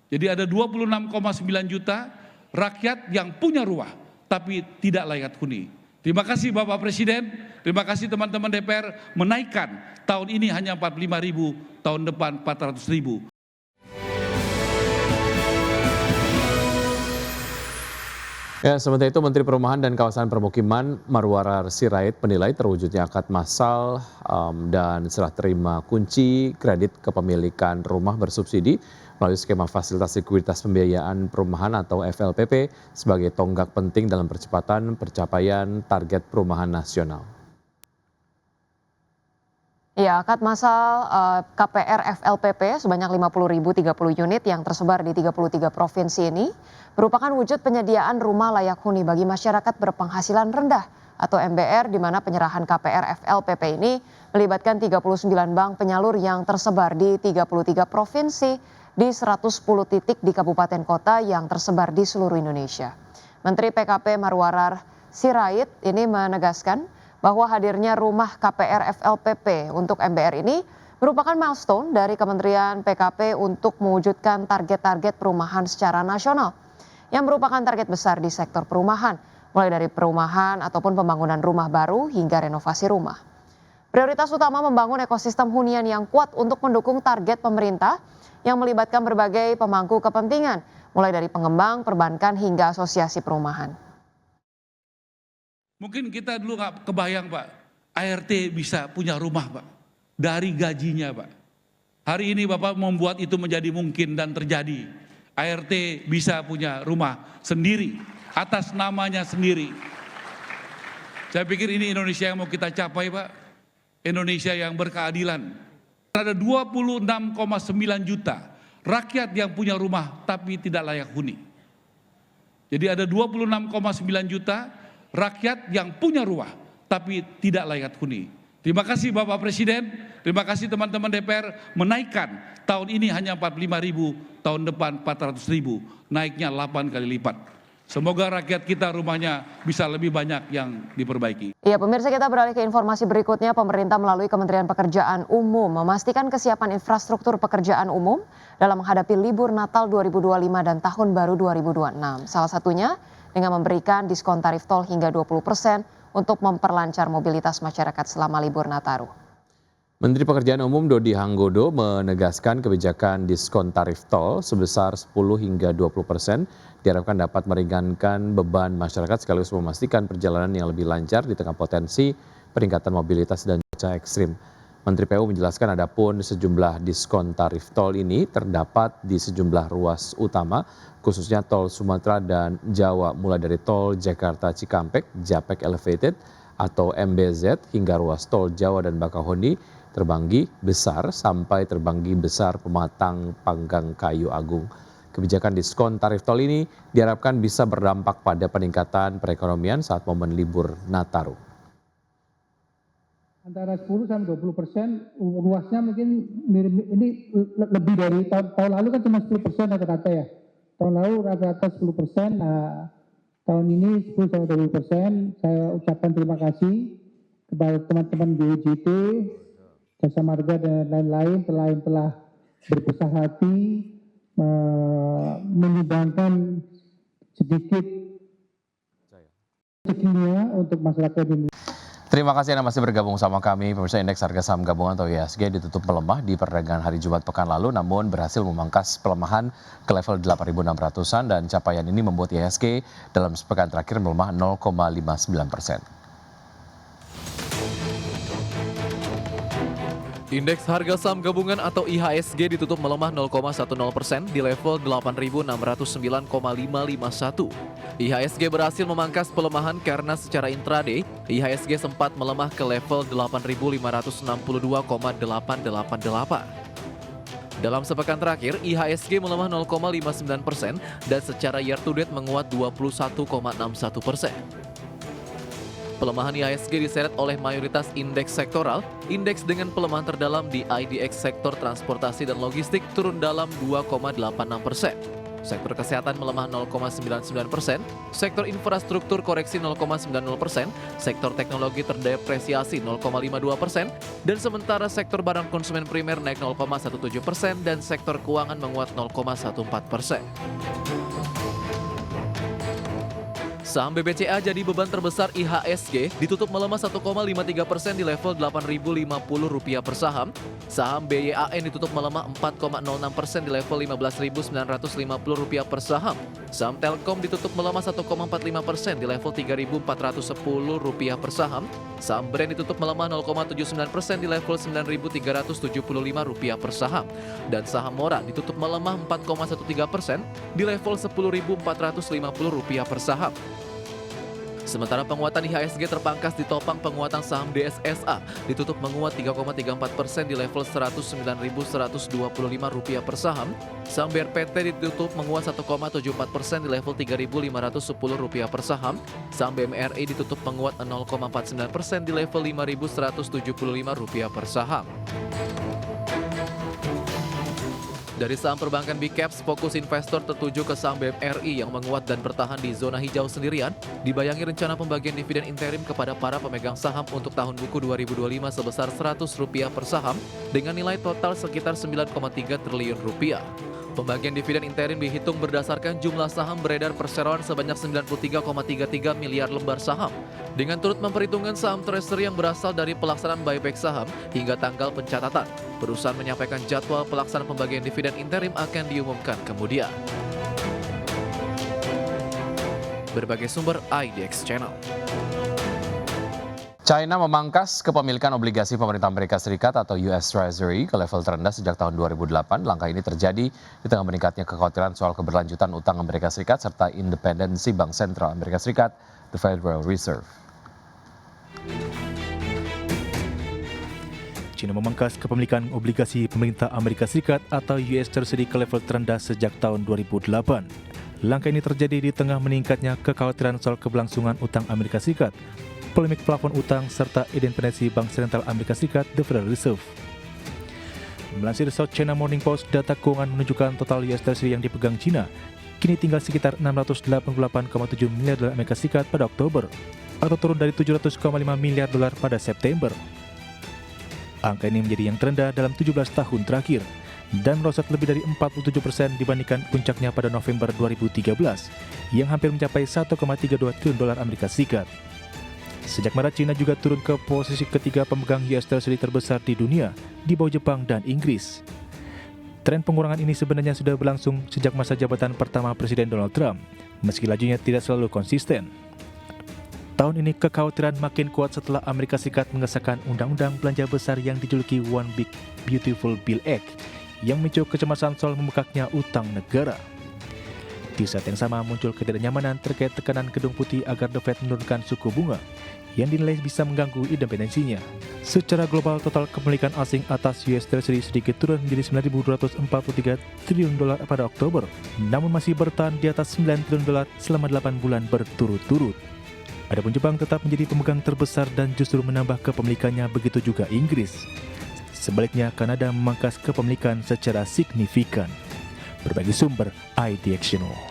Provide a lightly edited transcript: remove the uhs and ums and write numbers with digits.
Jadi ada 26,9 juta rakyat yang punya rumah tapi tidak layak huni. Terima kasih Bapak Presiden, terima kasih teman-teman DPR menaikkan tahun ini hanya 45.000, tahun depan 400.000. Ya, sementara itu Menteri Perumahan dan Kawasan Permukiman Marwarar Sirait menilai terwujudnya akad massal dan serah terima kunci kredit kepemilikan rumah bersubsidi melalui skema fasilitas likuiditas pembiayaan perumahan atau FLPP sebagai tonggak penting dalam percepatan pencapaian target perumahan nasional. Ya, akad massal KPR FLPP sebanyak 50.030 unit yang tersebar di 33 provinsi ini merupakan wujud penyediaan rumah layak huni bagi masyarakat berpenghasilan rendah atau MBR, di mana penyerahan KPR FLPP ini melibatkan 39 bank penyalur yang tersebar di 33 provinsi di 110 titik di kabupaten kota yang tersebar di seluruh Indonesia. Menteri PKP Marwarar Sirait ini menegaskan bahwa hadirnya rumah KPR FLPP untuk MBR ini merupakan milestone dari Kementerian PKP untuk mewujudkan target-target perumahan secara nasional yang merupakan target besar di sektor perumahan, mulai dari perumahan ataupun pembangunan rumah baru hingga renovasi rumah. Prioritas utama membangun ekosistem hunian yang kuat untuk mendukung target pemerintah yang melibatkan berbagai pemangku kepentingan, mulai dari pengembang, perbankan hingga asosiasi perumahan. Mungkin kita dulu nggak kebayang Pak, ART bisa punya rumah Pak, dari gajinya Pak. Hari ini Bapak membuat itu menjadi mungkin dan terjadi. ART bisa punya rumah sendiri, atas namanya sendiri. Saya pikir ini Indonesia yang mau kita capai Pak, Indonesia yang berkeadilan. Ada 26,9 juta rakyat yang punya rumah tapi tidak layak huni. Jadi ada 26,9 juta rakyat yang punya rumah tapi tidak layak huni. Terima kasih Bapak Presiden, terima kasih teman-teman DPR menaikkan tahun ini hanya 45.000, tahun depan 400.000, naiknya 8 kali lipat. Semoga rakyat kita rumahnya bisa lebih banyak yang diperbaiki. Ya, pemirsa, kita beralih ke informasi berikutnya. Pemerintah melalui Kementerian Pekerjaan Umum memastikan kesiapan infrastruktur pekerjaan umum dalam menghadapi libur Natal 2025 dan Tahun Baru 2026. Salah satunya dengan memberikan diskon tarif tol hingga 20% untuk memperlancar mobilitas masyarakat selama libur Nataru. Menteri Pekerjaan Umum Dodi Hanggodo menegaskan kebijakan diskon tarif tol sebesar 10 hingga 20% diharapkan dapat meringankan beban masyarakat sekaligus memastikan perjalanan yang lebih lancar di tengah potensi peningkatan mobilitas dan cuaca ekstrim. Menteri PU menjelaskan adapun sejumlah diskon tarif tol ini terdapat di sejumlah ruas utama khususnya tol Sumatera dan Jawa mulai dari tol Jakarta Cikampek, Japek Elevated atau MBZ hingga ruas tol Jawa dan Bakahuni, Terbanggi Besar sampai Terbanggi Besar Pematang Panggang Kayu Agung. Kebijakan diskon tarif tol ini diharapkan bisa berdampak pada peningkatan perekonomian saat momen libur Nataru. Antara 10 sampai 20%, ruasnya mungkin mirip, ini lebih dari tahun lalu kan cuma 10% rata-rata ya. Tahun lalu rata-rata 10%, nah tahun ini 10 sampai 20%. Saya ucapkan terima kasih kepada teman-teman BUJT, Jasa Marga dan lain-lain telah berbesar hati menyumbangkan sedikit rezekinya untuk masyarakat ini. Terima kasih Anda masih bergabung sama kami. Pemirsa, indeks harga saham gabungan atau IHSG ditutup melemah di perdagangan hari Jumat pekan lalu, namun berhasil memangkas pelemahan ke level 8.600-an dan capaian ini membuat IHSG dalam sepekan terakhir melemah 0,59%. Indeks harga saham gabungan atau IHSG ditutup melemah 0,10% di level 8.609,551. IHSG berhasil memangkas pelemahan karena secara intraday, IHSG sempat melemah ke level 8.562,888. Dalam sepekan terakhir, IHSG melemah 0,59% dan secara year to date menguat 21,61%. Pelemahan IHSG diseret oleh mayoritas indeks sektoral. Indeks dengan pelemahan terdalam di IDX sektor transportasi dan logistik turun dalam 2,86%. sektor kesehatan melemah 0,99%, sektor infrastruktur koreksi 0,90%, sektor teknologi terdepresiasi 0,52%, dan sementara sektor barang konsumen primer naik 0,17% dan sektor keuangan menguat 0,14%. Saham BBCA jadi beban terbesar IHSG ditutup melemah 1,53% di level Rp8.050 per saham. Saham BYAN ditutup melemah 4,06% di level Rp15.950 per saham. Saham Telkom ditutup melemah 1,45% di level Rp3.410 per saham. Saham Brand ditutup melemah 0,79% di level Rp9.375 per saham. Dan saham Mora ditutup melemah 4,13% di level Rp10.450 per saham. Sementara penguatan IHSG terpangkas ditopang penguatan saham DSSA ditutup menguat 3,34% di level Rp109.125 per saham. Saham BRPT ditutup menguat 1,74% di level Rp3.510 per saham. Saham BMRI ditutup menguat 0,49% di level Rp5.175 per saham. Dari saham perbankan Big Caps, fokus investor tertuju ke saham BMRI yang menguat dan bertahan di zona hijau sendirian, dibayangi rencana pembagian dividen interim kepada para pemegang saham untuk tahun buku 2025 sebesar Rp100 per saham dengan nilai total sekitar Rp9,3 triliun. Pembagian dividen interim dihitung berdasarkan jumlah saham beredar perseroan sebanyak 93,33 miliar lembar saham. Dengan turut memperhitungkan saham treasury yang berasal dari pelaksanaan buyback saham hingga tanggal pencatatan, perusahaan menyampaikan jadwal pelaksanaan pembagian dividen interim akan diumumkan kemudian. Berbagai sumber IDX Channel. China memangkas kepemilikan obligasi pemerintah Amerika Serikat atau US Treasury ke level terendah sejak tahun 2008. Langkah ini terjadi di tengah meningkatnya kekhawatiran soal keberlanjutan utang Amerika Serikat serta independensi Bank Sentral Amerika Serikat, the Federal Reserve. China memangkas kepemilikan obligasi pemerintah Amerika Serikat atau US Treasury ke level terendah sejak tahun 2008. Langkah ini terjadi di tengah meningkatnya kekhawatiran soal keberlangsungan utang Amerika Serikat, polemik plafon utang, serta independensi Bank Sentral Amerika Serikat, the Federal Reserve. Melansir South China Morning Post, data keuangan menunjukkan total US Treasury yang dipegang China kini tinggal sekitar 688,7 miliar dolar Amerika Serikat pada Oktober, atau turun dari 700,5 miliar dolar pada September. Angka ini menjadi yang terendah dalam 17 tahun terakhir dan merosot lebih dari 47% dibandingkan puncaknya pada November 2013 yang hampir mencapai 1,32 triliun dolar Amerika Serikat. Sejak Maret, China juga turun ke posisi ketiga pemegang US Treasury terbesar di dunia, di bawah Jepang dan Inggris. Tren pengurangan ini sebenarnya sudah berlangsung sejak masa jabatan pertama Presiden Donald Trump, meski lajunya tidak selalu konsisten. Tahun ini kekhawatiran makin kuat setelah Amerika Serikat mengesahkan Undang-Undang Belanja Besar yang dijuluki One Big Beautiful Bill Act, yang memicu kecemasan soal membengkaknya utang negara. Di saat yang sama muncul ketidaknyamanan terkait tekanan Gedung Putih agar The Fed menurunkan suku bunga, yang dinilai bisa mengganggu independensinya. Secara global, total kepemilikan asing atas US Treasury sedikit turun menjadi 9.243 triliun dolar pada Oktober, namun masih bertahan di atas 9 triliun dolar selama 8 bulan berturut-turut. Adapun Jepang tetap menjadi pemegang terbesar dan justru menambah kepemilikannya, begitu juga Inggris. Sebaliknya, Kanada memangkas kepemilikan secara signifikan. Berbagai sumber IDX Channel.